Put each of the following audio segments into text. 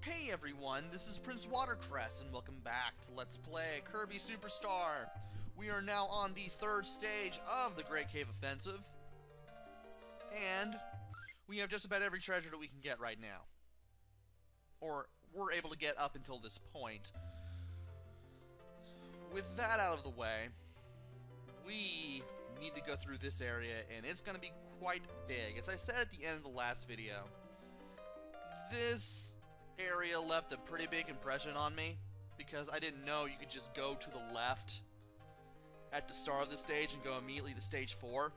Hey everyone, this is PrinceWatercress and welcome back to Let's Play Kirby Superstar. We are now on the third stage of the Great Cave Offensive. And we have just about every treasure that we can get right now. Or we're able to get up until this point. With that out of the way, we need to go through this area and it's going to be quite big. As I said at the end of the last video, this area left a pretty big impression on me because I didn't know you could just go to the left at the start of the stage and go immediately to stage 4,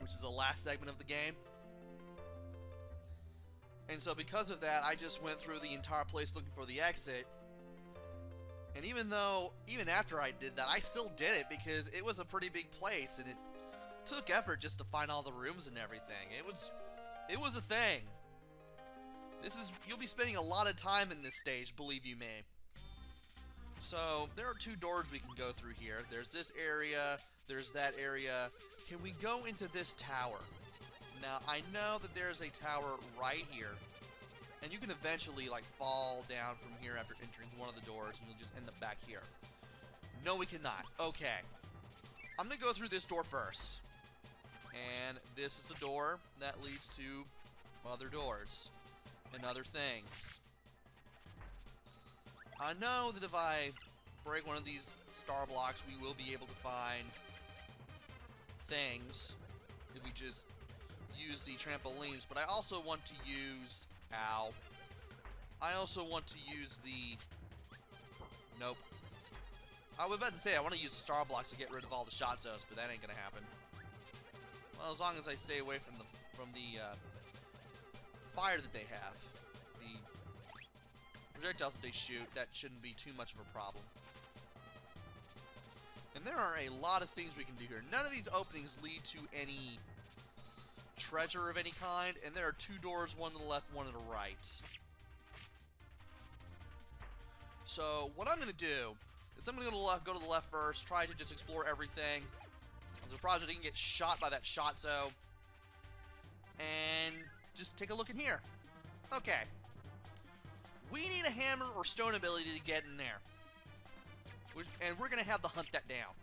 which is the last segment of the game. And so because of that, I just went through the entire place looking for the exit. And even after I did that, I still did it because it was a pretty big place and it took effort just to find all the rooms and everything. It was a thing. You'll be spending a lot of time in this stage, believe you me. So, there are two doors we can go through here. There's this area, there's that area. Can we go into this tower? Now, I know that there's a tower right here. And you can eventually, like, fall down from here after entering one of the doors, and you'll just end up back here. No, we cannot. Okay. I'm gonna go through this door first. And this is a door that leads to other doors and other things. I know that if I break one of these star blocks, we will be able to find things if we just use the trampolines, but I also want to use... Ow. I also want to use the... Nope. I was about to say I want to use the star blocks to get rid of all the shot zones, but that ain't gonna happen. Well, as long as I stay away from the fire that they have, the projectiles that they shoot, that shouldn't be too much of a problem. And there are a lot of things we can do here. None of these openings lead to any treasure of any kind, and there are two doors, one to the left, one to the right. So, what I'm going to do is I'm going to go to the left first, try to just explore everything. I'm surprised I didn't get shot by that shot zone. And just take a look in here. Okay. We need a hammer or stone ability to get in there. And we're going to have to hunt that down.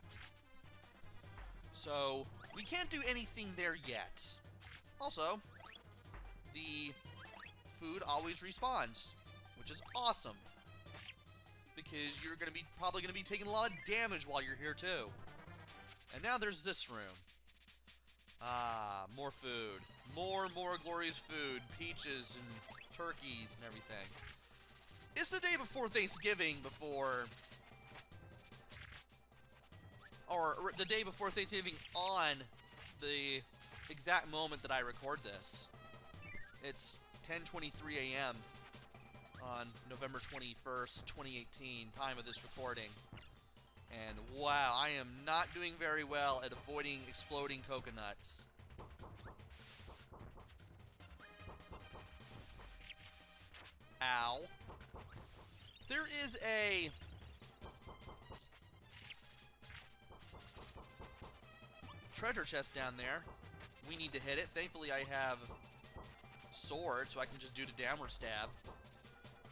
So, we can't do anything there yet. Also, the food always respawns, which is awesome. Because you're probably going to be taking a lot of damage while you're here too. And now there's this room. Ah, more food. More and more glorious food. Peaches and turkeys and everything. It's the day before Thanksgiving or the day before Thanksgiving on the exact moment that I record this. It's 10:23 a.m. on November 21st, 2018, time of this recording. And wow, I am not doing very well at avoiding exploding coconuts. Ow. There is a treasure chest down there. We need to hit it. Thankfully, I have sword, so I can just do the downward stab.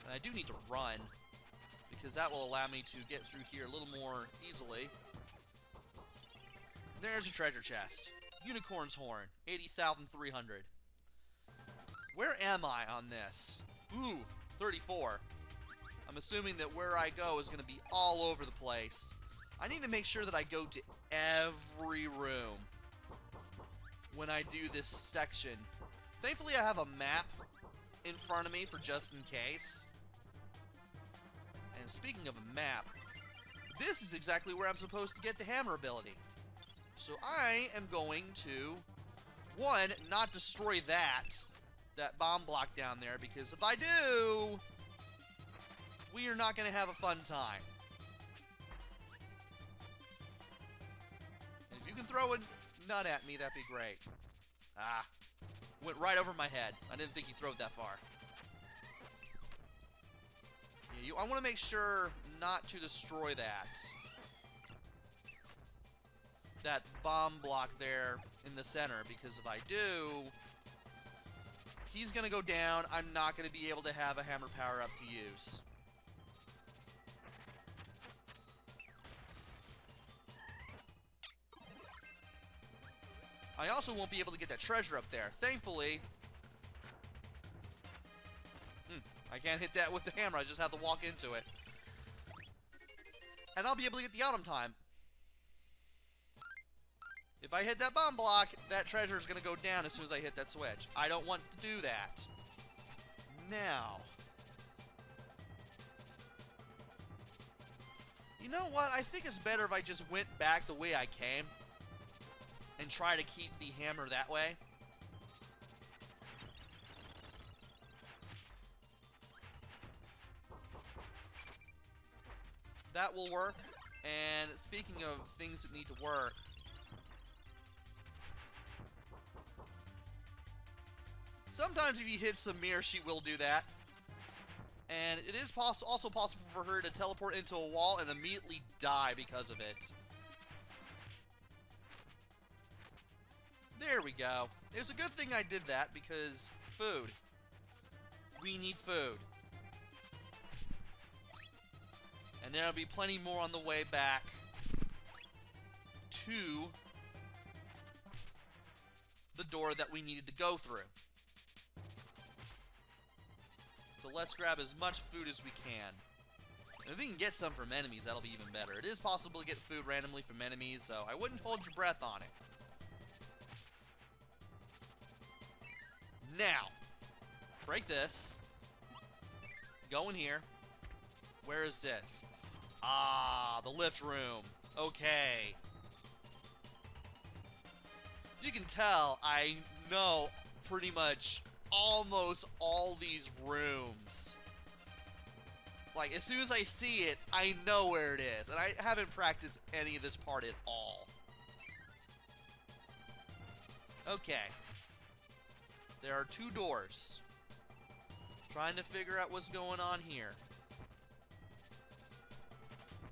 And I do need to run, because that will allow me to get through here a little more easily. There's a treasure chest. Unicorn's Horn, 80,300. Where am I on this? Ooh, 34. I'm assuming that where I go is going to be all over the place. I need to make sure that I go to every room when I do this section. Thankfully, I have a map in front of me for just in case. And speaking of a map, this is exactly where I'm supposed to get the hammer ability. So I am going to, one, not destroy that bomb block down there, because if I do, we are not going to have a fun time. And if you can throw a nut at me, that'd be great. Ah. Went right over my head. I didn't think he threw it that far. Yeah, I want to make sure not to destroy that bomb block there in the center, because if I do, he's gonna go down, I'm not gonna be able to have a hammer power-up to use. I also won't be able to get that treasure up there. Thankfully... I can't hit that with the hammer, I just have to walk into it. And I'll be able to get the autumn time. If I hit that bomb block, that treasure is going to go down as soon as I hit that switch. I don't want to do that. Now. You know what? I think it's better if I just went back the way I came. And try to keep the hammer that way. That will work. And speaking of things that need to work, sometimes if you hit Samir, she will do that. And it is also possible for her to teleport into a wall and immediately die because of it. There we go. It was a good thing I did that because food. We need food. And there'll be plenty more on the way back to the door that we needed to go through. So let's grab as much food as we can. And if we can get some from enemies, that'll be even better. It is possible to get food randomly from enemies, so I wouldn't hold your breath on it. Now, break this. Go in here. Where is this? Ah, the lift room. Okay. You can tell I know pretty much almost all these rooms. Like, as soon as I see it, I know where it is. And I haven't practiced any of this part at all. Okay. There are 2 doors. Trying to figure out what's going on here.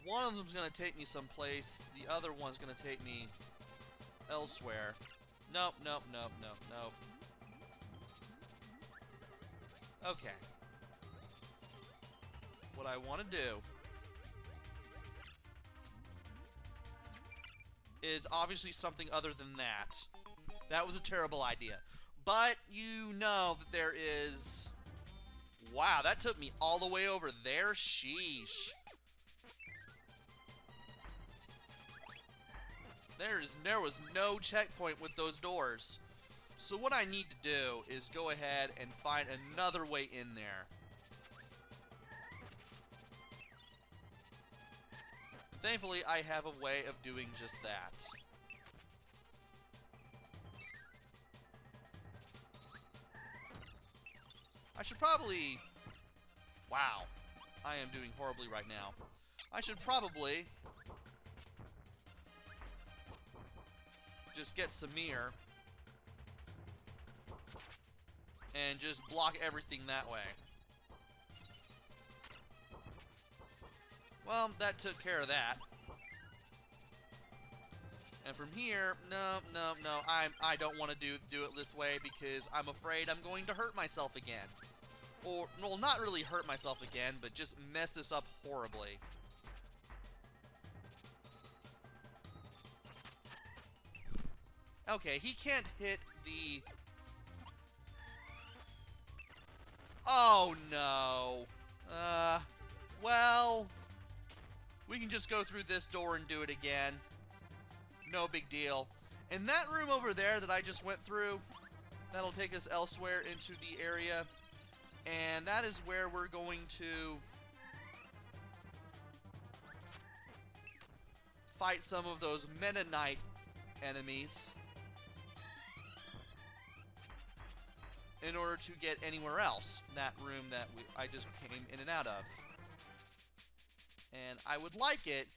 One of them's gonna take me someplace. The other one's gonna take me elsewhere. Nope, nope, nope, nope, nope. Okay. What I want to do is obviously something other than that. That was a terrible idea. But you know that there is... Wow, that took me all the way over there? Sheesh. There was no checkpoint with those doors. So what I need to do is go ahead and find another way in there. Thankfully, I have a way of doing just that. I should probably... Wow. I am doing horribly right now. I should probably... just get Samir and just block everything that way. Well, that took care of that. And from here, no, I don't want to do it this way because I'm afraid I'm going to hurt myself again. Or, well, not really hurt myself again, but just mess this up horribly. Okay, he can't hit the... Oh, no. Well... We can just go through this door and do it again. No big deal. And that room over there that I just went through, that'll take us elsewhere into the area. And that is where we're going to... fight some of those Mennonite enemies. In order to get anywhere else. That room that I just came in and out of. And I would like it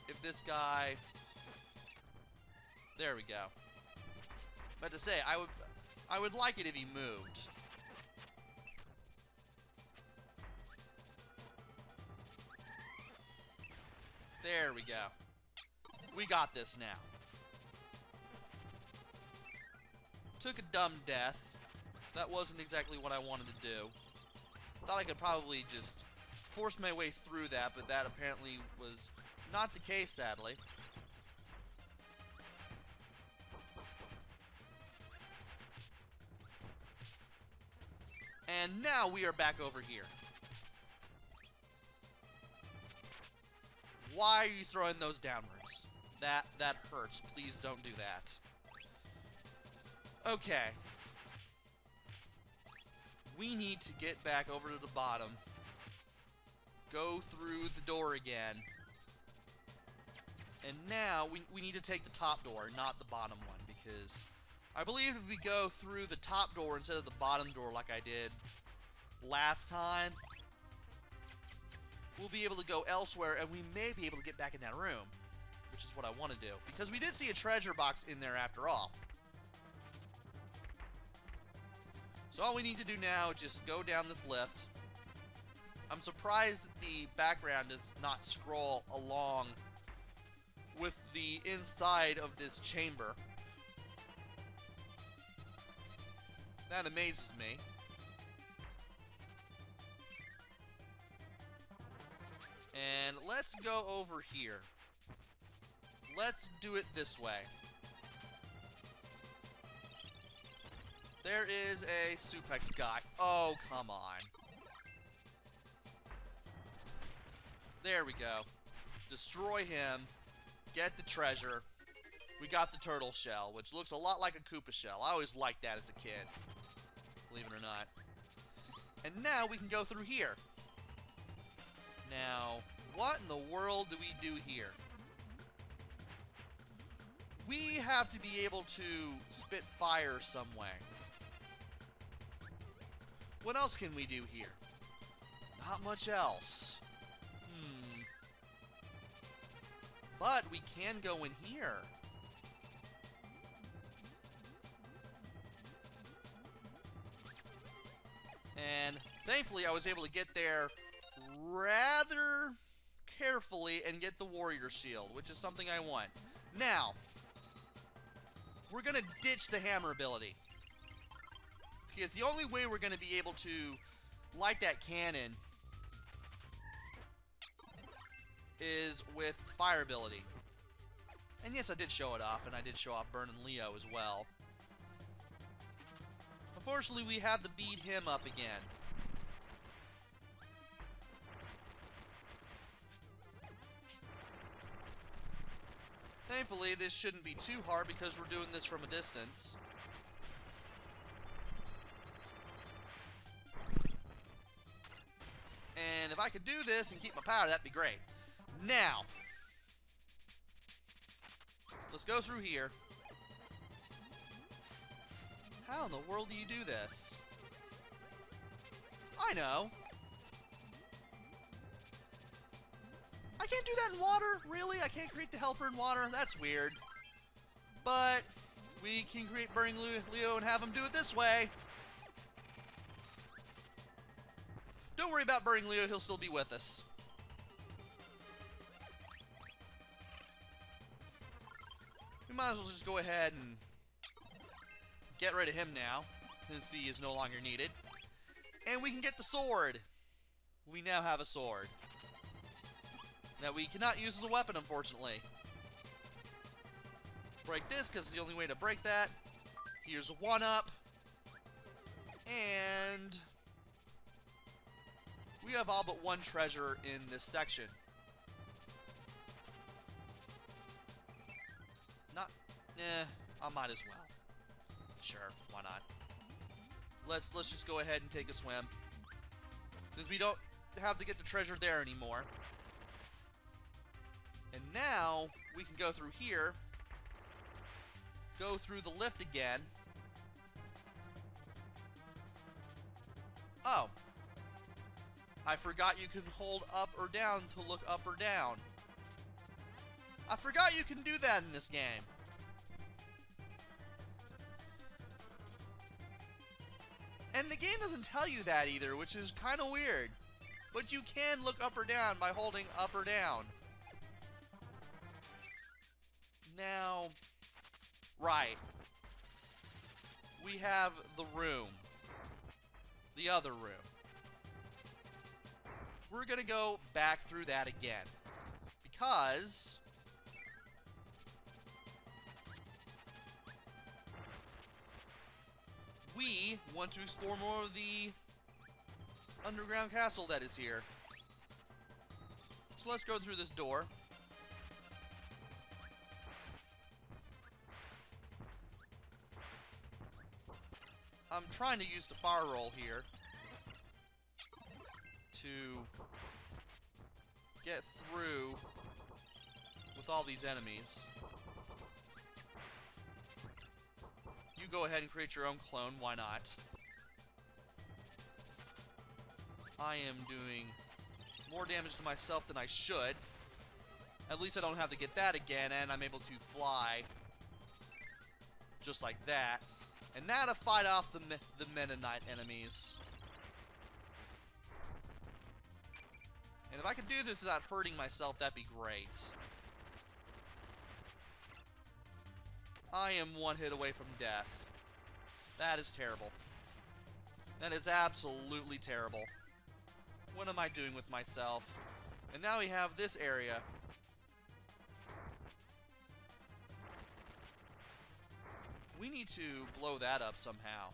if this guy... There we go. But to say, I would like it if he moved. There we go. We got this now. Took a dumb death. That wasn't exactly what I wanted to do. Thought I could probably just force my way through that, but that apparently was not the case, sadly. And now we are back over here. Why are you throwing those downwards? That hurts. Please don't do that. Okay. We need to get back over to the bottom. Go through the door again. And now we need to take the top door, not the bottom one, because I believe if we go through the top door instead of the bottom door like I did last time, we'll be able to go elsewhere, and we may be able to get back in that room, which is what I want to do, because we did see a treasure box in there after all. So all we need to do now is just go down this lift. I'm surprised that the background does not scroll along with the inside of this chamber. That amazes me. And let's go over here. Let's do it this way. There is a suplex guy. Oh, come on. There we go. Destroy him. Get the treasure. We got the turtle shell, which looks a lot like a Koopa shell. I always liked that as a kid. Believe it or not. And now we can go through here. Now, what in the world do we do here? We have to be able to spit fire some way. What else can we do here? Not much else. But we can go in here. And thankfully I was able to get there rather carefully and get the warrior shield, which is something I want. Now, we're going to ditch the hammer ability. Because the only way we're going to be able to light that cannon is with fire ability. And yes, I did show it off, and I did show off Burnin' Leo as well. Unfortunately, we have to beat him up again. Thankfully, this shouldn't be too hard because we're doing this from a distance. And if I could do this and keep my power, that'd be great. Now, let's go through here. How in the world do you do this? I know. I can't do that in water? Really? I can't create the helper in water? That's weird. But we can create Burning Leo and have him do it this way. Don't worry about Burning Leo, he'll still be with us. We might as well just go ahead and get rid of him now, since he is no longer needed. And we can get the sword. We now have a sword that we cannot use as a weapon, unfortunately. Break this, because it's the only way to break that. Here's a 1-up. And we have all but one treasure in this section. I might as well. Sure, why not? Let's just go ahead and take a swim, since we don't have to get the treasure there anymore. And now we can go through here, go through the lift again. Oh, I forgot you can hold up or down to look up or down. I forgot you can do that in this game. And the game doesn't tell you that either, which is kind of weird. But you can look up or down by holding up or down. Now, right. We have the room. other room. We're gonna go back through that again. Because we want to explore more of the underground castle that is here. So let's go through this door. I'm trying to use the fire roll here to get through with all these enemies. You go ahead and create your own clone, why not? I am doing more damage to myself than I should. At least I don't have to get that again, and I'm able to fly just like that. And now to fight off the Mennonite enemies. And if I could do this without hurting myself, that'd be great. I am one hit away from death. That is terrible. That is absolutely terrible. What am I doing with myself? And now we have this area. We need to blow that up somehow.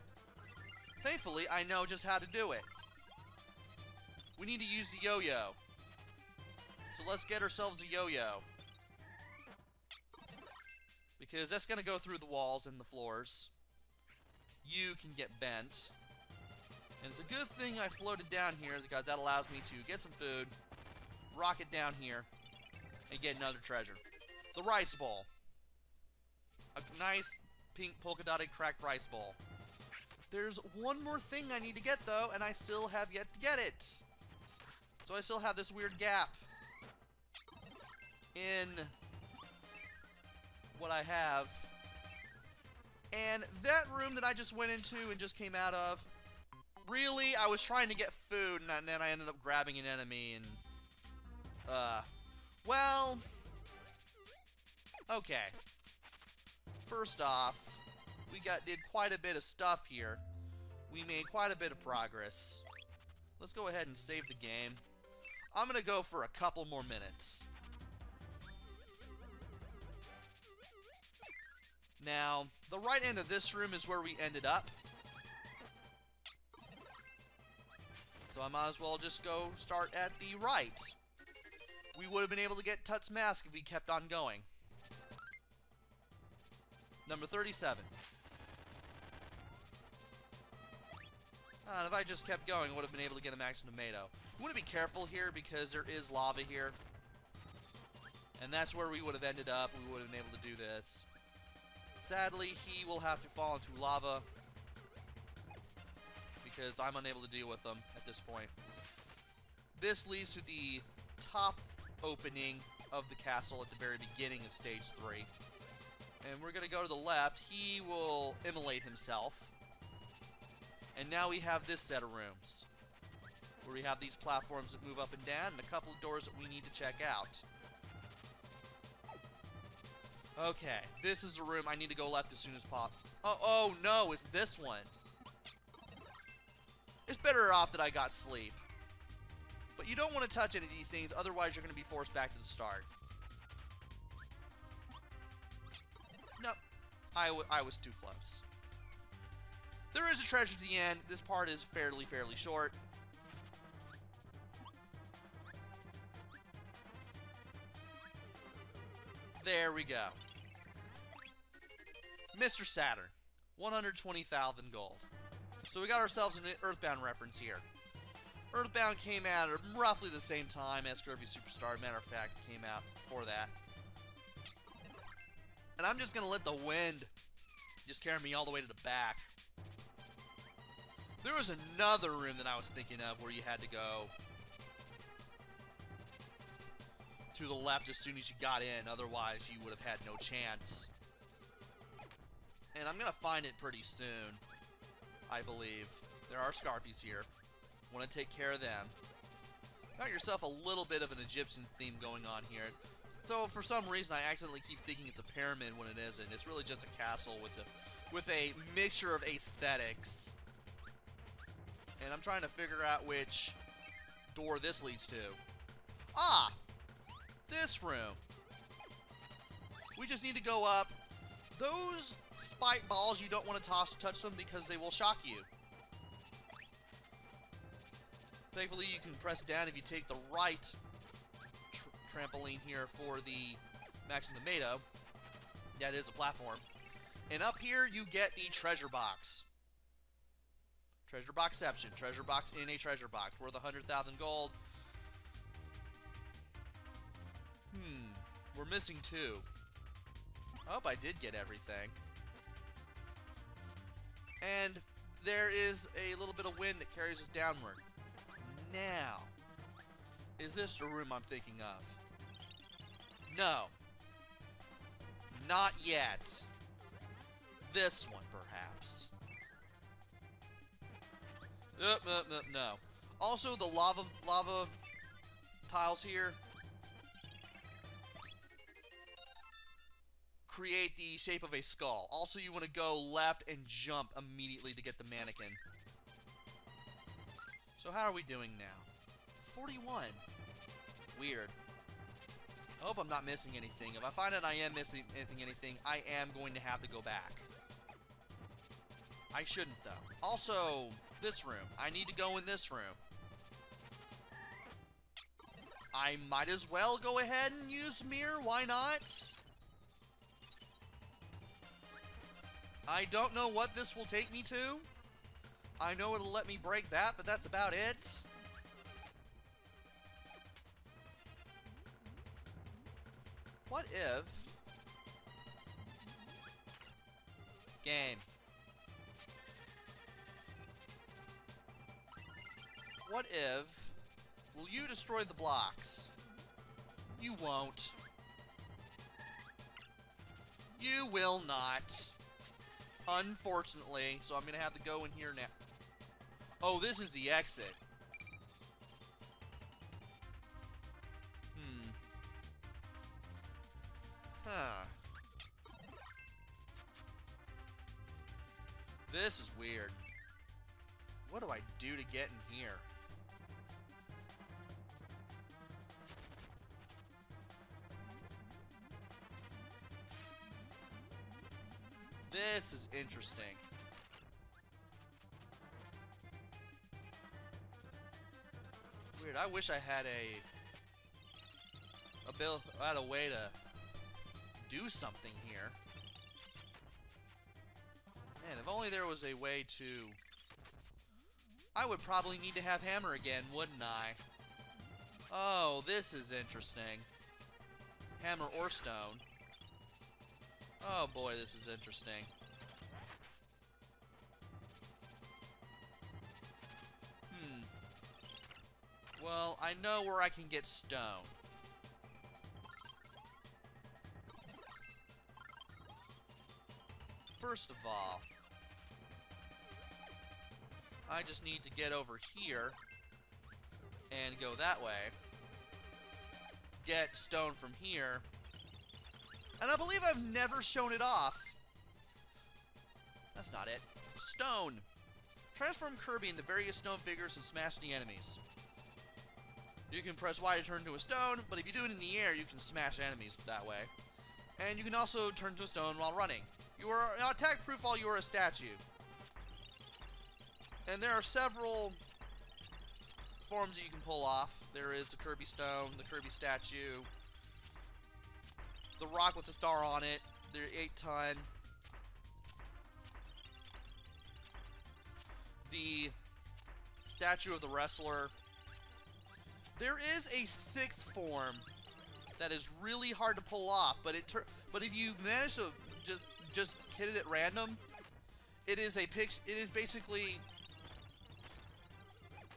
Thankfully, I know just how to do it. We need to use the yo-yo. So let's get ourselves a yo-yo. Because that's going to go through the walls and the floors. You can get bent. And it's a good thing I floated down here, because that allows me to get some food, rocket down here, and get another treasure. The rice bowl. A nice pink polka dotted cracked rice bowl. There's one more thing I need to get though, and I still have yet to get it. So I still have this weird gap in what I have. And that room that I just went into and just came out of, really, I was trying to get food, and then I ended up grabbing an enemy, and well, okay. First off, we did quite a bit of stuff here. We made quite a bit of progress. Let's go ahead and save the game. I'm gonna go for a couple more minutes. Now, the right end of this room is where we ended up. So I might as well just go start at the right. We would have been able to get Tut's mask if we kept on going. Number 37. And if I just kept going, I would have been able to get a max tomato. We want to be careful here because there is lava here. And that's where we would have ended up. We would have been able to do this. Sadly, he will have to fall into lava because I'm unable to deal with them at this point. This leads to the top opening of the castle at the very beginning of stage 3. And we're going to go to the left. He will immolate himself. And now we have this set of rooms, where we have these platforms that move up and down, and a couple of doors that we need to check out. Okay, this is the room I need to go left as soon as possible. Oh no, it's this one. It's better off that I got sleep. But you don't want to touch any of these things, otherwise you're going to be forced back to the start. No, I was too close. There is a treasure at the end. This part is fairly short. There we go. Mr. Saturn. 120,000 gold. So we got ourselves an Earthbound reference here. Earthbound came out at roughly the same time as Kirby Superstar. Matter of fact, it came out before that. And I'm just going to let the wind just carry me all the way to the back. There was another room that I was thinking of where you had to go to the left as soon as you got in. Otherwise, you would have had no chance. And I'm going to find it pretty soon, I believe. There are Scarfies here. Want to take care of them. Got yourself a little bit of an Egyptian theme going on here. So for some reason, I accidentally keep thinking it's a pyramid when it isn't. It's really just a castle with a mixture of aesthetics. And I'm trying to figure out which door this leads to. Ah! This room. We just need to go up. Those spike balls, you don't want to touch them because they will shock you. Thankfully, you can press down if you take the right trampoline here for the Maximum Tomato. Yeah, it is a platform. And up here, you get the treasure box. Treasure boxception. Treasure box in a treasure box. Worth 100,000 gold. We're missing 2. I hope I did get everything. And there is a little bit of wind that carries us downward. Now, is this the room I'm thinking of? No. Not yet. This one, perhaps. No. Also, the lava tiles here create the shape of a skull. Also, you want to go left and jump immediately to get the mannequin. So how are we doing now? 41. Weird. I hope I'm not missing anything. If I find out I am missing anything, I am going to have to go back. I shouldn't, though. Also, this room. I need to go in this room. I might as well go ahead and use mirror. Why not? I don't know what this will take me to. I know it'll let me break that, but that's about it. What if... Game. What if... Will you destroy the blocks? You won't. You will not. Unfortunately. So I'm gonna have to go in here now. Oh, this is the exit. Huh. This is weird. What do I do to get in here? This is interesting. Weird. I wish I had a way to do something here. Man, if only there was a way to... I would probably need to have hammer again, wouldn't I? Oh, this is interesting. Hammer or stone. Oh boy, this is interesting. Well, I know where I can get stone. First of all, I just need to get over here and go that way. Get stone from here. And I believe I've never shown it off. That's not it. Stone. Transform Kirby into various stone figures and smash the enemies. You can press Y to turn into a stone, but if you do it in the air, you can smash enemies that way. And you can also turn to a stone while running. You are attack-proof while you are a statue. And there are several forms that you can pull off. There is the Kirby stone, the Kirby statue, the rock with the star on it, the 8-ton, the statue of the wrestler. There is a 6th form that is really hard to pull off, but if you manage to just hit it at random, it is basically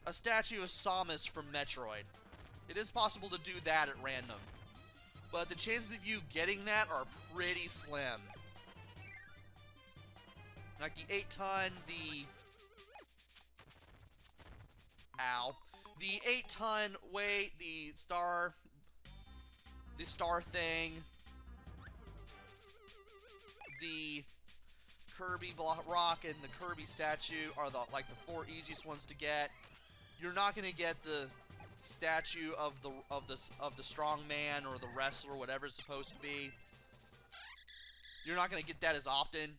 a statue of Samus from Metroid. It is possible to do that at random, but the chances of you getting that are pretty slim. Like the 8-ton, the 8-ton weight, the star thing, the Kirby rock and the Kirby statue are like the 4 easiest ones to get. You're not going to get the statue of the strong man or the wrestler, whatever it's supposed to be. You're not going to get that as often.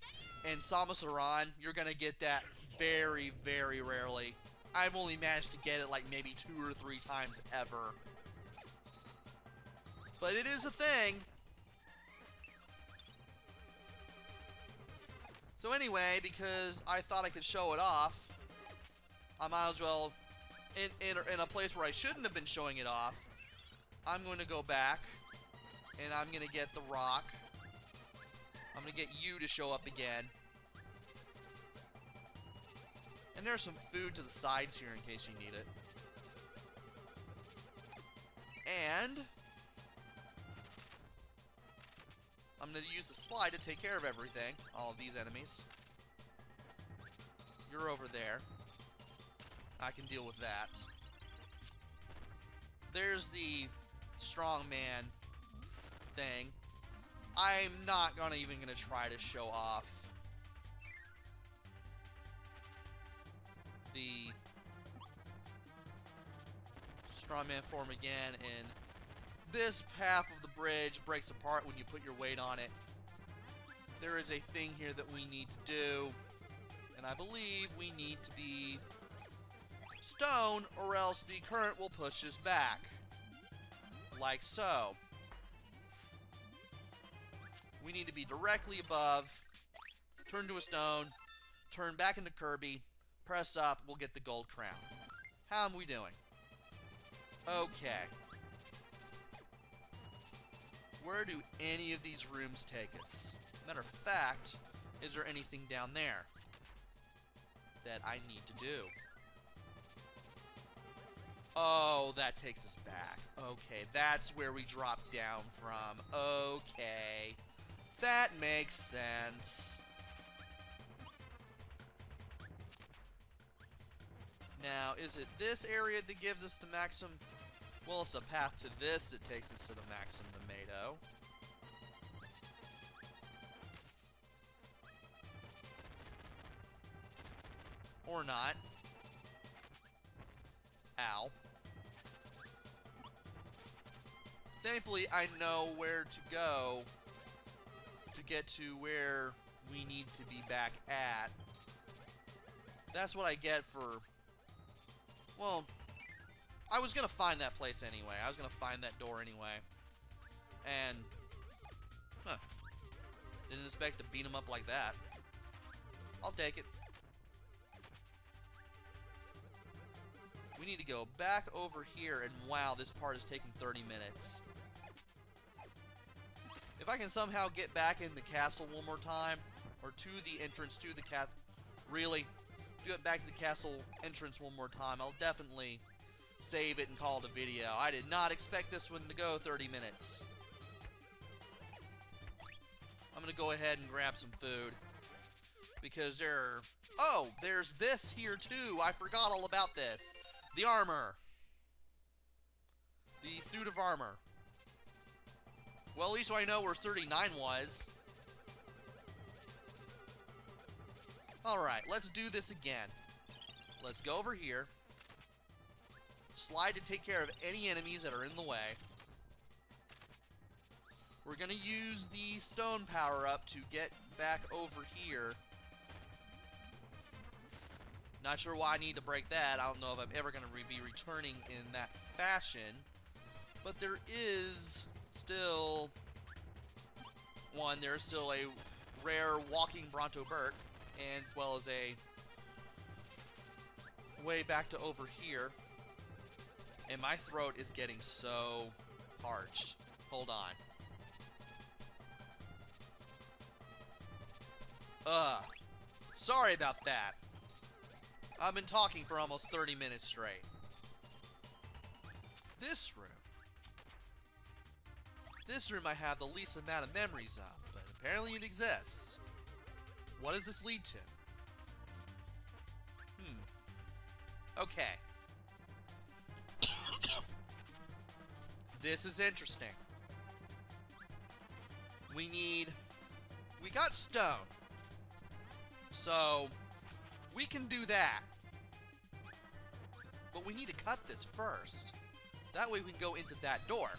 And Samus Aran, you're going to get that very, very rarely. I've only managed to get it like maybe 2 or 3 times ever. But it is a thing. So anyway, because I thought I could show it off, I might as well, in a place where I shouldn't have been showing it off, I'm going to go back, and I'm going to get the rock. I'm going to get you to show up again. And there's some food to the sides here in case you need it. And I'm going to use the slide to take care of everything. All of these enemies. You're over there. I can deal with that. There's the strongman thing. I'm not even going to try to show off the strongman form again, and this half of the bridge breaks apart when you put your weight on it. There is a thing here that we need to do, and I believe we need to be stone, or else the current will push us back. Like so. We need to be directly above, turn to a stone, turn back into Kirby, press up, we'll get the gold crown. How am we doing? Okay. Where do any of these rooms take us? Matter of fact, is there anything down there that I need to do? Oh, that takes us back. Okay, that's where we drop down from. Okay. That makes sense. Now, is it this area that gives us the maximum? Well, it's a path to this that takes us to the maximum tomato. Or not. Ow. Thankfully, I know where to go to get to where we need to be back at. That's what I get for... Well, I was going to find that place anyway. I was going to find that door anyway. And... Huh. Didn't expect to beat him up like that. I'll take it. We need to go back over here, and wow, this part is taking 30 minutes. If I can somehow get back in the castle one more time, or to the entrance to the castle, really, do it back to the castle entrance one more time, I'll definitely save it and call it a video. I did not expect this one to go 30 minutes. I'm going to go ahead and grab some food, because there are... Oh, there's this here too. I forgot all about this. The armor. The suit of armor. Well, at least I know where 39 was. Alright, let's do this again. Let's go over here. Slide to take care of any enemies that are in the way. We're going to use the stone power-up to get back over here. Not sure why I need to break that. I don't know if I'm ever going to be returning in that fashion. But there is still one. There's still a rare walking Bronto Burt, and as well as a way back to over here. And my throat is getting so parched. Hold on. Sorry about that. I've been talking for almost 30 minutes straight. This room. This room I have the least amount of memories of, but apparently it exists. What does this lead to? Okay. This is interesting. We got stone. So, we can do that. But we need to cut this first. That way we can go into that door.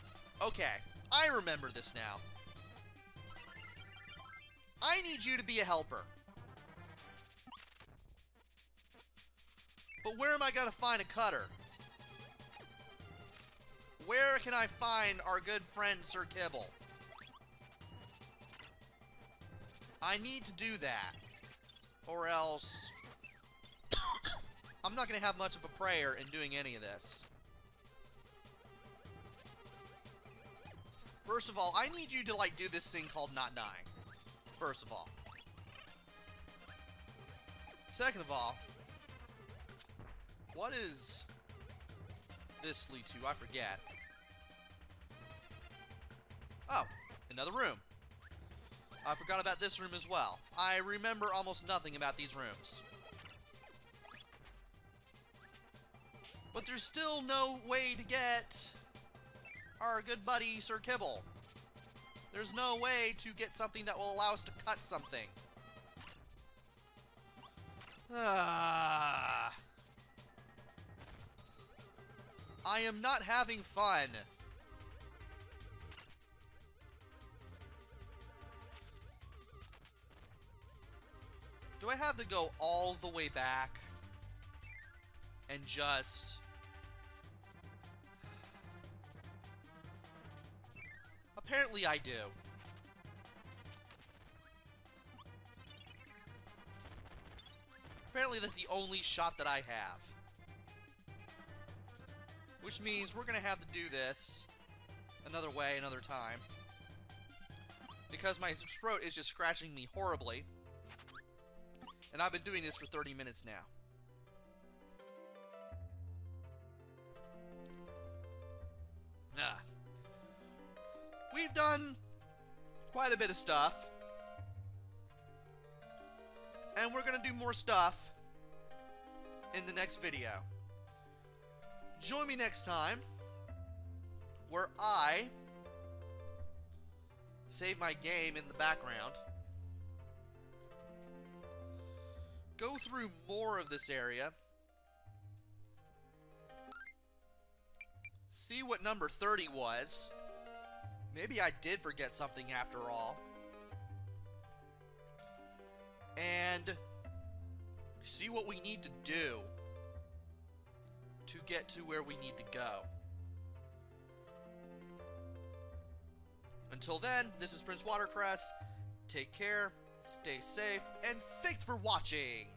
Okay, I remember this now. I need you to be a helper. But where am I gonna find a cutter? Where can I find our good friend Sir Kibble? I need to do that. Or else I'm not gonna have much of a prayer in doing any of this. First of all, I need you to, like, do this thing called not dying. First of all. Second of all, what is this lead to? I forget. Oh, another room. I forgot about this room as well. I remember almost nothing about these rooms. But there's still no way to get our good buddy Sir Kibble. There's no way to get something that will allow us to cut something. I am not having fun. Do I have to go all the way back and just... Apparently I do. Apparently that's the only shot that I have. Which means we're gonna have to do this another way, another time. Because my throat is just scratching me horribly. And I've been doing this for 30 minutes now. We've done quite a bit of stuff. And we're gonna do more stuff in the next video. Join me next time, where I save my game in the background, go through more of this area, see what number 30 was. Maybe I did forget something after all. And see what we need to do to get to where we need to go. Until then, this is PrinceWatercress. Take care, stay safe, and thanks for watching!